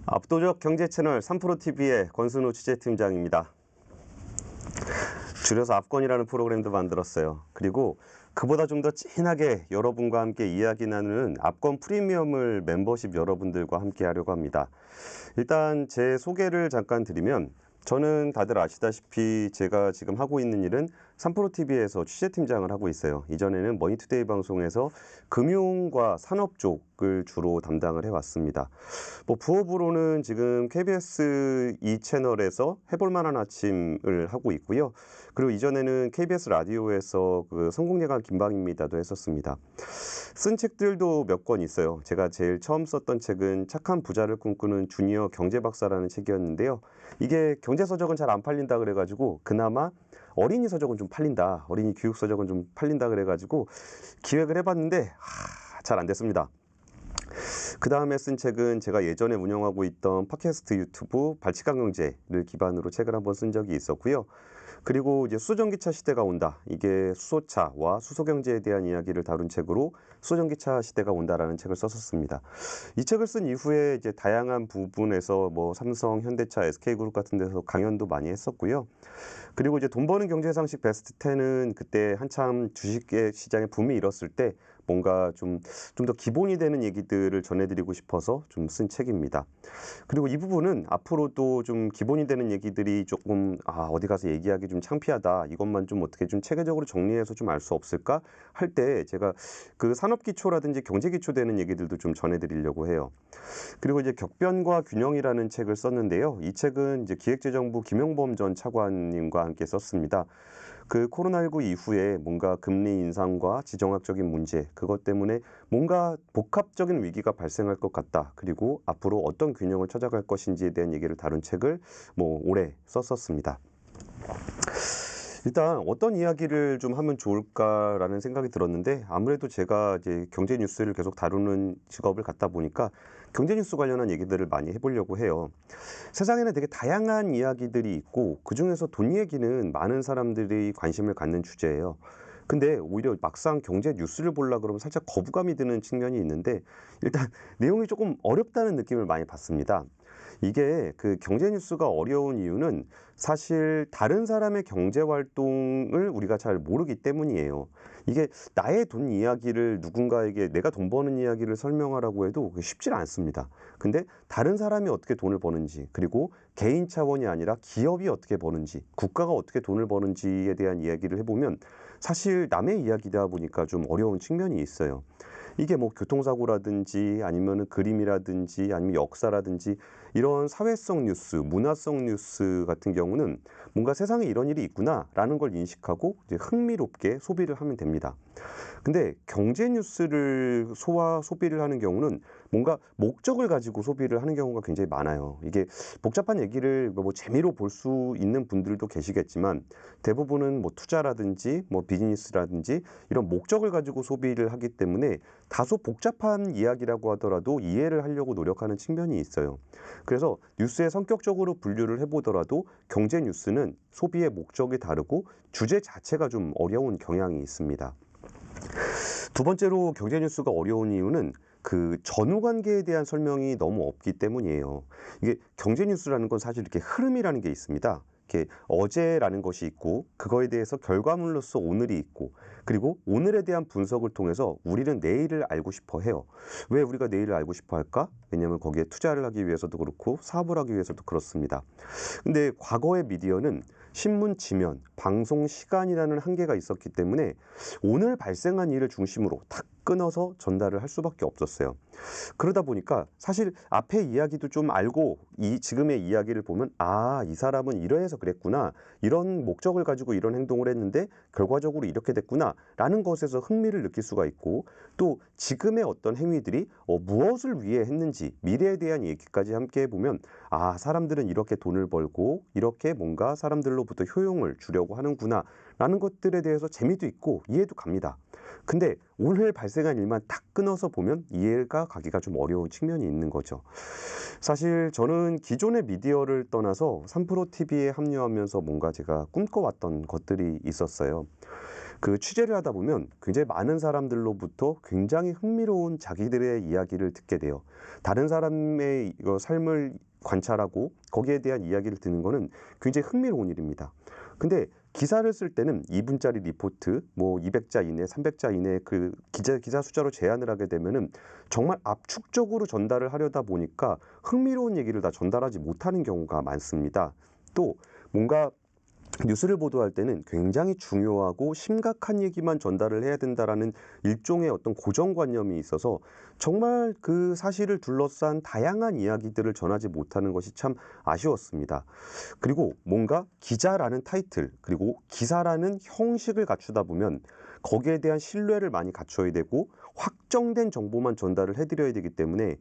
압도적 경제 채널 3프로TV의 권순우 취재팀장입니다. 줄여서 압권이라는 프로그램도 만들었어요. 그리고 그보다 좀 더 진하게 여러분과 함께 이야기 나누는 압권 프리미엄을 멤버십 여러분들과 함께 하려고 합니다. 일단 제 소개를 잠깐 드리면, 저는 다들 아시다시피 제가 지금 하고 있는 일은 3프로TV에서 취재팀장을 하고 있어요. 이전에는 머니투데이 방송에서 금융과 산업 쪽을 주로 담당을 해왔습니다. 부업으로는 지금 KBS 2채널에서 해볼 만한 아침을 하고 있고요. 그리고 이전에는 KBS 라디오에서 그 성공예감 김방입니다도 했었습니다. 쓴 책들도 몇 권 있어요. 제가 제일 처음 썼던 책은 착한 부자를 꿈꾸는 주니어 경제박사라는 책이었는데요. 이게 경제서적은 잘 안 팔린다 그래가지고, 그나마 어린이 서적은 좀 팔린다, 어린이 교육 서적은 좀 팔린다 그래가지고 기획을 해봤는데 잘 안 됐습니다. 그 다음에 쓴 책은 제가 예전에 운영하고 있던 팟캐스트 유튜브 발칙강경제를 기반으로 책을 한번 쓴 적이 있었고요. 그리고 이제 수소전기차 시대가 온다, 이게 수소차와 수소경제에 대한 이야기를 다룬 책으로 수소전기차 시대가 온다라는 책을 썼었습니다. 이 책을 쓴 이후에 이제 다양한 부분에서 삼성, 현대차, SK그룹 같은 데서 강연도 많이 했었고요. 그리고 이제 돈 버는 경제 상식 베스트 10은 그때 한참 주식 시장에 붐이 일었을 때 뭔가 좀 더 기본이 되는 얘기들을 전해드리고 싶어서 좀 쓴 책입니다. 그리고 이 부분은 앞으로도 좀 기본이 되는 얘기들이 조금 어디 가서 얘기하기 좀 창피하다, 이것만 좀 어떻게 좀 체계적으로 정리해서 좀 알 수 없을까 할 때 제가 그 산업기초라든지 경제기초 되는 얘기들도 좀 전해드리려고 해요. 그리고 이제 격변과 균형이라는 책을 썼는데요. 이 책은 이제 기획재정부 김용범 전 차관님과 함께 썼습니다. 그 코로나19 이후에 뭔가 금리 인상과 지정학적인 문제, 그것 때문에 뭔가 복합적인 위기가 발생할 것 같다. 그리고 앞으로 어떤 균형을 찾아갈 것인지에 대한 얘기를 다룬 책을 올해 썼었습니다. 일단 어떤 이야기를 좀 하면 좋을까라는 생각이 들었는데, 아무래도 제가 이제 경제 뉴스를 계속 다루는 직업을 갖다 보니까 경제 뉴스 관련한 얘기들을 많이 해보려고 해요. 세상에는 되게 다양한 이야기들이 있고, 그중에서 돈 얘기는 많은 사람들이 관심을 갖는 주제예요. 근데 오히려 막상 경제 뉴스를 보려고 그러면 살짝 거부감이 드는 측면이 있는데, 일단 내용이 조금 어렵다는 느낌을 많이 받습니다. 이게 그 경제 뉴스가 어려운 이유는 사실 다른 사람의 경제 활동을 우리가 잘 모르기 때문이에요. 이게 나의 돈 이야기를 누군가에게 내가 돈 버는 이야기를 설명하라고 해도 쉽지 않습니다. 근데 다른 사람이 어떻게 돈을 버는지, 그리고 개인 차원이 아니라 기업이 어떻게 버는지, 국가가 어떻게 돈을 버는지에 대한 이야기를 해보면 사실 남의 이야기다 보니까 좀 어려운 측면이 있어요. 이게 교통사고라든지 아니면은 그림이라든지 아니면 역사라든지 이런 사회성 뉴스, 문화성 뉴스 같은 경우는 뭔가 세상에 이런 일이 있구나라는 걸 인식하고 이제 흥미롭게 소비를 하면 됩니다. 근데 경제 뉴스를 소비를 하는 경우는 뭔가 목적을 가지고 소비를 하는 경우가 굉장히 많아요. 이게 복잡한 얘기를 재미로 볼 수 있는 분들도 계시겠지만, 대부분은 투자라든지 비즈니스라든지 이런 목적을 가지고 소비를 하기 때문에 다소 복잡한 이야기라고 하더라도 이해를 하려고 노력하는 측면이 있어요. 그래서 뉴스에 성격적으로 분류를 해보더라도 경제 뉴스는 소비의 목적이 다르고 주제 자체가 좀 어려운 경향이 있습니다. 두 번째로 경제 뉴스가 어려운 이유는 그 전후 관계에 대한 설명이 너무 없기 때문이에요. 이게 경제 뉴스라는 건 사실 이렇게 흐름이라는 게 있습니다. 이렇게 어제라는 것이 있고, 그거에 대해서 결과물로서 오늘이 있고, 그리고 오늘에 대한 분석을 통해서 우리는 내일을 알고 싶어 해요. 왜 우리가 내일을 알고 싶어 할까? 왜냐하면 거기에 투자를 하기 위해서도 그렇고 사업을 하기 위해서도 그렇습니다. 근데 과거의 미디어는 신문 지면, 방송 시간이라는 한계가 있었기 때문에 오늘 발생한 일을 중심으로 탁 끊어서 전달을 할 수밖에 없었어요. 그러다 보니까 사실 앞에 이야기도 좀 알고 지금의 이야기를 보면 이 사람은 이러해서 그랬구나, 이런 목적을 가지고 이런 행동을 했는데 결과적으로 이렇게 됐구나 라는 것에서 흥미를 느낄 수가 있고, 또 지금의 어떤 행위들이 무엇을 위해 했는지 미래에 대한 얘기까지 함께 해보면 사람들은 이렇게 돈을 벌고 이렇게 뭔가 사람들로부터 효용을 주려고 하는구나 라는 것들에 대해서 재미도 있고 이해도 갑니다. 근데 오늘 발생한 일만 딱 끊어서 보면 이해가 가기가 좀 어려운 측면이 있는 거죠. 사실 저는 기존의 미디어를 떠나서 3프로TV에 합류하면서 뭔가 제가 꿈꿔왔던 것들이 있었어요. 그 취재를 하다 보면 굉장히 많은 사람들로부터 굉장히 흥미로운 자기들의 이야기를 듣게 돼요. 다른 사람의 이거 삶을 관찰하고 거기에 대한 이야기를 듣는 거는 굉장히 흥미로운 일입니다. 근데 기사를 쓸 때는 2분짜리 리포트, 뭐 200자 이내, 300자 이내 그 기자 숫자로 제한을 하게 되면은 정말 압축적으로 전달을 하려다 보니까 흥미로운 얘기를 다 전달하지 못하는 경우가 많습니다. 또 뭔가 뉴스를 보도할 때는 굉장히 중요하고 심각한 얘기만 전달을 해야 된다라는 일종의 어떤 고정관념이 있어서 정말 그 사실을 둘러싼 다양한 이야기들을 전하지 못하는 것이 참 아쉬웠습니다. 그리고 뭔가 기자라는 타이틀, 그리고 기사라는 형식을 갖추다 보면 거기에 대한 신뢰를 많이 갖춰야 되고 확정된 정보만 전달을 해드려야 되기 때문에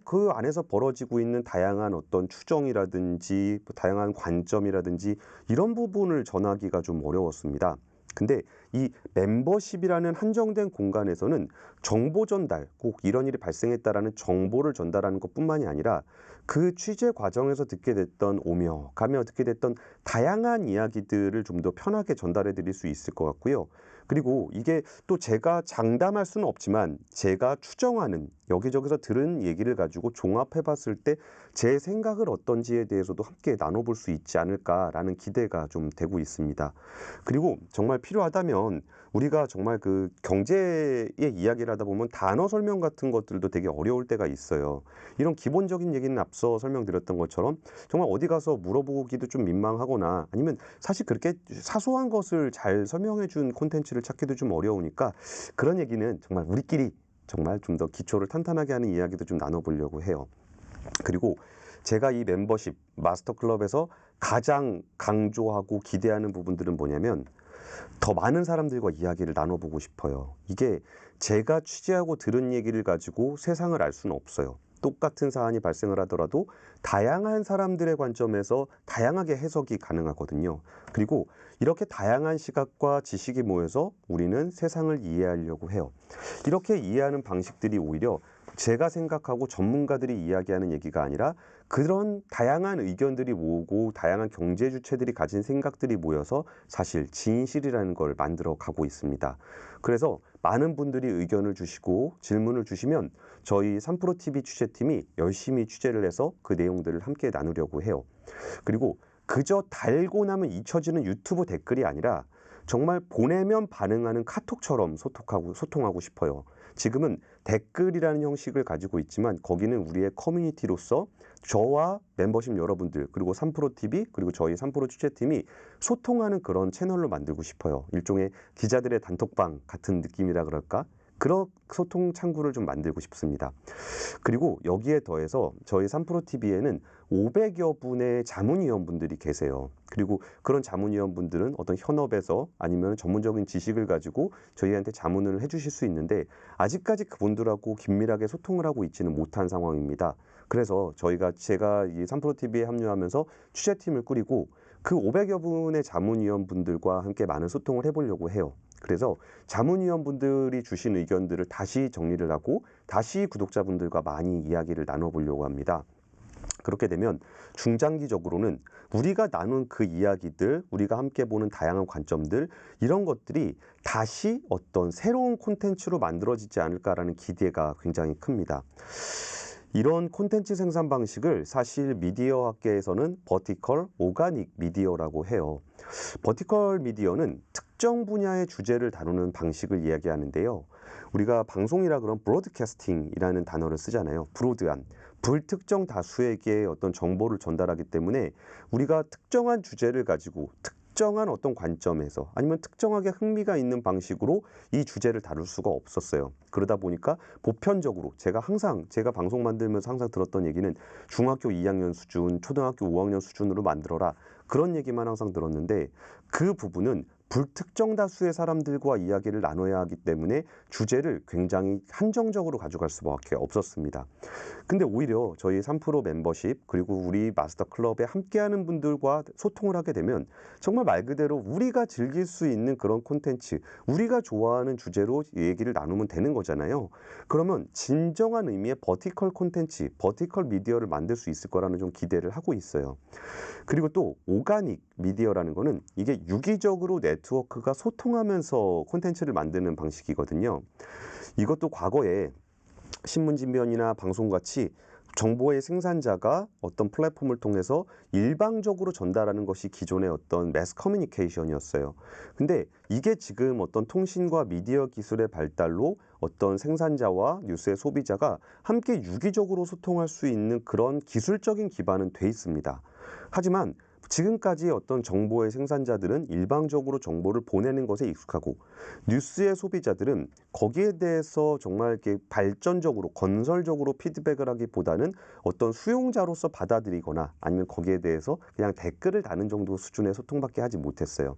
그 안에서 벌어지고 있는 다양한 어떤 추정이라든지 다양한 관점이라든지 이런 부분을 전하기가 좀 어려웠습니다. 근데 이 멤버십이라는 한정된 공간에서는 정보 전달, 꼭 이런 일이 발생했다라는 정보를 전달하는 것뿐만이 아니라 그 취재 과정에서 듣게 됐던 오며 가며 듣게 됐던 다양한 이야기들을 좀 더 편하게 전달해 드릴 수 있을 것 같고요. 그리고 이게 또 제가 장담할 수는 없지만 제가 추정하는 여기저기서 들은 얘기를 가지고 종합해 봤을 때 제 생각을 어떤지에 대해서도 함께 나눠볼 수 있지 않을까라는 기대가 좀 되고 있습니다. 그리고 정말 필요하다면 우리가 정말 그 경제의 이야기를 하다 보면 단어 설명 같은 것들도 되게 어려울 때가 있어요. 이런 기본적인 얘기는 앞서 설명드렸던 것처럼 정말 어디 가서 물어보기도 좀 민망하거나 아니면 사실 그렇게 사소한 것을 잘 설명해 준 콘텐츠를 찾기도 좀 어려우니까 그런 얘기는 정말 우리끼리 정말 좀 더 기초를 탄탄하게 하는 이야기도 좀 나눠보려고 해요. 그리고 제가 이 멤버십 마스터 클럽에서 가장 강조하고 기대하는 부분들은 뭐냐면 더 많은 사람들과 이야기를 나눠보고 싶어요. 이게 제가 취재하고 들은 얘기를 가지고 세상을 알 수는 없어요. 똑같은 사안이 발생을 하더라도 다양한 사람들의 관점에서 다양하게 해석이 가능하거든요. 그리고 이렇게 다양한 시각과 지식이 모여서 우리는 세상을 이해하려고 해요. 이렇게 이해하는 방식들이 오히려 제가 생각하고 전문가들이 이야기하는 얘기가 아니라 그런 다양한 의견들이 모으고 다양한 경제 주체들이 가진 생각들이 모여서 사실 진실이라는 걸 만들어 가고 있습니다. 그래서 많은 분들이 의견을 주시고 질문을 주시면 저희 3프로TV 취재팀이 열심히 취재를 해서 그 내용들을 함께 나누려고 해요. 그리고 그저 달고 나면 잊혀지는 유튜브 댓글이 아니라 정말 보내면 반응하는 카톡처럼 소통하고 싶어요. 지금은 댓글이라는 형식을 가지고 있지만 거기는 우리의 커뮤니티로서 저와 멤버십 여러분들 그리고 3프로TV 그리고 저희 3프로 취재팀이 소통하는 그런 채널로 만들고 싶어요. 일종의 기자들의 단톡방 같은 느낌이라 그럴까? 그런 소통 창구를 좀 만들고 싶습니다. 그리고 여기에 더해서 저희 3프로TV에는 500여 분의 자문위원분들이 계세요. 그리고 그런 자문위원분들은 어떤 현업에서 아니면 전문적인 지식을 가지고 저희한테 자문을 해주실 수 있는데 아직까지 그분들하고 긴밀하게 소통을 하고 있지는 못한 상황입니다. 그래서 제가 이 3프로TV에 합류하면서 취재팀을 꾸리고 그 500여 분의 자문위원분들과 함께 많은 소통을 해보려고 해요. 그래서 자문위원분들이 주신 의견들을 다시 정리를 하고 다시 구독자분들과 많이 이야기를 나눠보려고 합니다. 그렇게 되면 중장기적으로는 우리가 나눈 그 이야기들, 우리가 함께 보는 다양한 관점들 이런 것들이 다시 어떤 새로운 콘텐츠로 만들어지지 않을까라는 기대가 굉장히 큽니다. 이런 콘텐츠 생산 방식을 사실 미디어 학계에서는 버티컬, 오가닉 미디어라고 해요. 버티컬 미디어는 특정 분야의 주제를 다루는 방식을 이야기하는데요. 우리가 방송이라 그런 브로드캐스팅이라는 단어를 쓰잖아요. 브로드한, 불특정 다수에게 어떤 정보를 전달하기 때문에 우리가 특정한 주제를 가지고 특정한 어떤 관점에서 아니면 특정하게 흥미가 있는 방식으로 이 주제를 다룰 수가 없었어요. 그러다 보니까 보편적으로 제가 방송 만들면서 항상 들었던 얘기는 중학교 2학년 수준, 초등학교 5학년 수준으로 만들어라. 그런 얘기만 항상 들었는데 그 부분은 불특정 다수의 사람들과 이야기를 나눠야 하기 때문에 주제를 굉장히 한정적으로 가져갈 수밖에 없었습니다. 근데 오히려 저희 3프로 멤버십 그리고 우리 마스터 클럽에 함께하는 분들과 소통을 하게 되면 정말 말 그대로 우리가 즐길 수 있는 그런 콘텐츠, 우리가 좋아하는 주제로 얘기를 나누면 되는 거잖아요. 그러면 진정한 의미의 버티컬 콘텐츠, 버티컬 미디어를 만들 수 있을 거라는 좀 기대를 하고 있어요. 그리고 또 오가닉, 미디어라는 거는 이게 유기적으로 네트워크가 소통하면서 콘텐츠를 만드는 방식이거든요. 이것도 과거에 신문진면이나 방송같이 정보의 생산자가 어떤 플랫폼을 통해서 일방적으로 전달하는 것이 기존의 어떤 매스 커뮤니케이션이었어요. 근데 이게 지금 어떤 통신과 미디어 기술의 발달로 어떤 생산자와 뉴스의 소비자가 함께 유기적으로 소통할 수 있는 그런 기술적인 기반은 돼 있습니다. 하지만 지금까지 어떤 정보의 생산자들은 일방적으로 정보를 보내는 것에 익숙하고 뉴스의 소비자들은 거기에 대해서 정말 이렇게 발전적으로 건설적으로 피드백을 하기보다는 어떤 수용자로서 받아들이거나 아니면 거기에 대해서 그냥 댓글을 다는 정도 수준의 소통밖에 하지 못했어요.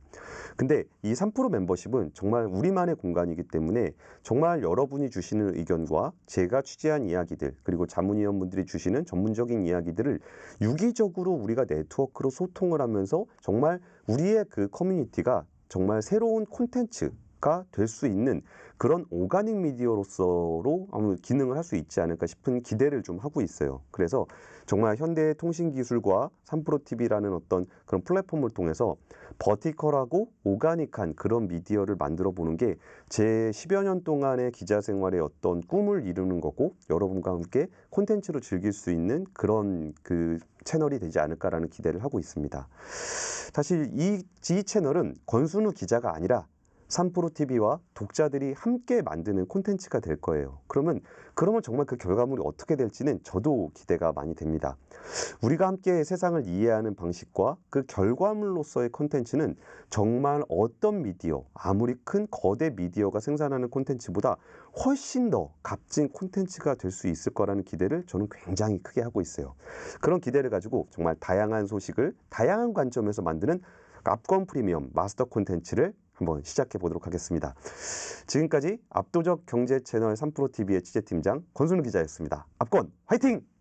근데 이 3프로 멤버십은 정말 우리만의 공간이기 때문에 정말 여러분이 주시는 의견과 제가 취재한 이야기들 그리고 자문위원분들이 주시는 전문적인 이야기들을 유기적으로 우리가 네트워크로 소통을 하면서 정말 우리의 그 커뮤니티가 정말 새로운 콘텐츠가 될 수 있는 그런 오가닉 미디어로서로 아무 기능을 할 수 있지 않을까 싶은 기대를 좀 하고 있어요. 그래서 정말 현대의 통신 기술과 3프로 TV라는 어떤 그런 플랫폼을 통해서 버티컬하고 오가닉한 그런 미디어를 만들어 보는 게 제 10여 년 동안의 기자 생활의 어떤 꿈을 이루는 거고 여러분과 함께 콘텐츠로 즐길 수 있는 그런 그 채널이 되지 않을까라는 기대를 하고 있습니다. 사실 이 채널은 권순우 기자가 아니라 3프로 TV와 독자들이 함께 만드는 콘텐츠가 될 거예요. 그러면 정말 그 결과물이 어떻게 될지는 저도 기대가 많이 됩니다. 우리가 함께 세상을 이해하는 방식과 그 결과물로서의 콘텐츠는 정말 어떤 미디어, 아무리 큰 거대 미디어가 생산하는 콘텐츠보다 훨씬 더 값진 콘텐츠가 될 수 있을 거라는 기대를 저는 굉장히 크게 하고 있어요. 그런 기대를 가지고 정말 다양한 소식을 다양한 관점에서 만드는 압권 프리미엄 마스터 콘텐츠를 한번 시작해 보도록 하겠습니다. 지금까지 압도적 경제 채널 3프로 TV의 취재팀장 권순우 기자였습니다. 압권 화이팅!